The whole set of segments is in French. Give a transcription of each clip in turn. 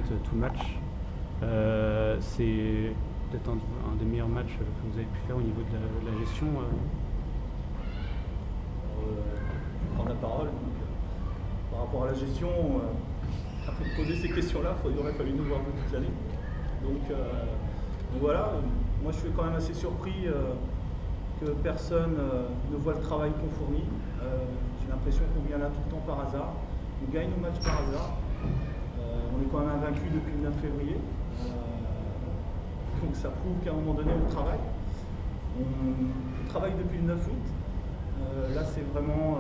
tête tout le match. C'est peut-être un des meilleurs matchs que vous avez pu faire au niveau de la gestion. Je vais prendre la parole. Par rapport à la gestion, après de poser ces questions-là, il aurait fallu nous voir toute l'année. Donc voilà, moi je suis quand même assez surpris que personne ne voit le travail qu'on fournit. J'ai l'impression qu'on vient là tout le temps par hasard. On gagne nos matchs par hasard. On est quand même invaincu depuis le 9 février. Donc ça prouve qu'à un moment donné on travaille. On travaille depuis le 9 août. Là c'est vraiment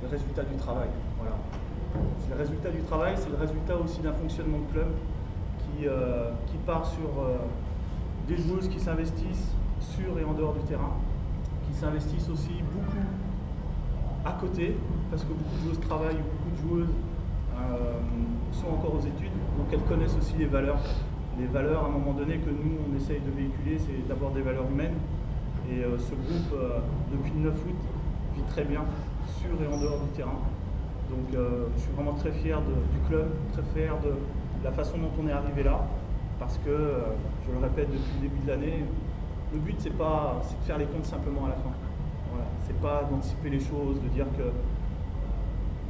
le résultat du travail. Voilà. C'est le résultat du travail, c'est le résultat aussi d'un fonctionnement de club qui part sur des joueuses qui s'investissent sur et en dehors du terrain, qui s'investissent aussi beaucoup à côté, parce que beaucoup de joueuses travaillent, beaucoup de joueuses sont encore aux études, donc elles connaissent aussi les valeurs. Les valeurs, à un moment donné, que nous, on essaye de véhiculer, c'est d'abord des valeurs humaines. Et ce groupe, depuis le 9 août, vit très bien sur et en dehors du terrain. Donc je suis vraiment très fier du club, très fier de la façon dont on est arrivé là, parce que, je le répète depuis le début de l'année, le but c'est de faire les comptes simplement à la fin. Voilà. C'est pas d'anticiper les choses, de dire que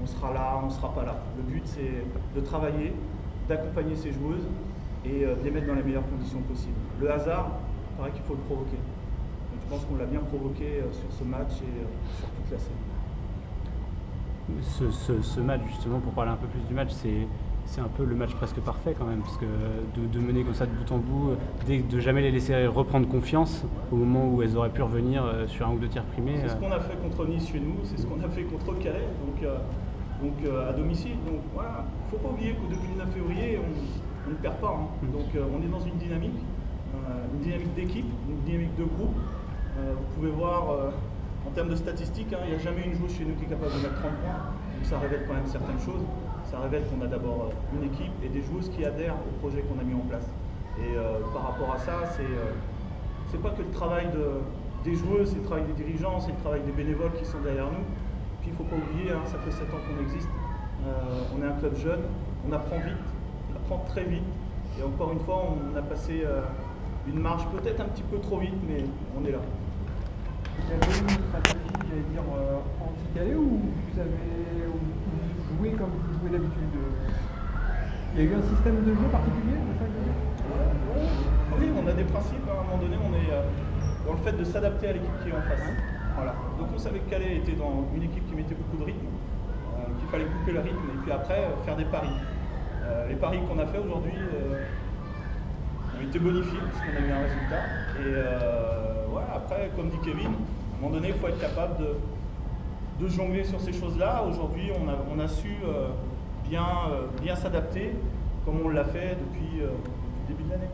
on sera là, on ne sera pas là. Le but c'est de travailler, d'accompagner ces joueuses et de les mettre dans les meilleures conditions possibles. Le hasard, il paraît qu'il faut le provoquer. Donc je pense qu'on l'a bien provoqué sur ce match et sur toute la série. Ce match, justement, pour parler un peu plus du match, c'est un peu le match presque parfait quand même, parce que de mener comme ça de bout en bout, de jamais les laisser reprendre confiance au moment où elles auraient pu revenir sur un ou deux tirs primés. C'est ce qu'on a fait contre Nice chez nous, c'est ce qu'on a fait contre Calais, donc à domicile. Donc voilà, il ne faut pas oublier que depuis le 9 février, on ne perd pas. Hein. Donc on est dans une dynamique d'équipe, une dynamique de groupe. Vous pouvez voir en termes de statistiques, il n'y a jamais une joueuse chez nous qui est capable de mettre 30 points. Donc ça révèle quand même certaines choses. Ça révèle qu'on a d'abord une équipe et des joueuses qui adhèrent au projet qu'on a mis en place. Et par rapport à ça, c'est pas que le travail des joueuses, c'est le travail des dirigeants, c'est le travail des bénévoles qui sont derrière nous. Puis il ne faut pas oublier, ça fait 7 ans qu'on existe. On est un club jeune, on apprend vite, on apprend très vite. Et encore une fois, on a passé une marche peut-être un petit peu trop vite, mais on est là. Vous avez une stratégie, j'allais dire, anti-Calais ou vous avez joué comme vous jouez d'habitude? Il y a eu un système de jeu particulier? Oui, on a des principes. À un moment donné, on est dans le fait de s'adapter à l'équipe qui est en face. Voilà. Donc on savait que Calais était dans une équipe qui mettait beaucoup de rythme, qu'il fallait couper le rythme et puis après faire des paris. Les paris qu'on a fait aujourd'hui ont été bonifiés parce qu'on a eu un résultat. Et voilà, après, comme dit Kevin, à un moment donné, il faut être capable de jongler sur ces choses-là. Aujourd'hui, on a su bien s'adapter comme on l'a fait depuis le début de l'année.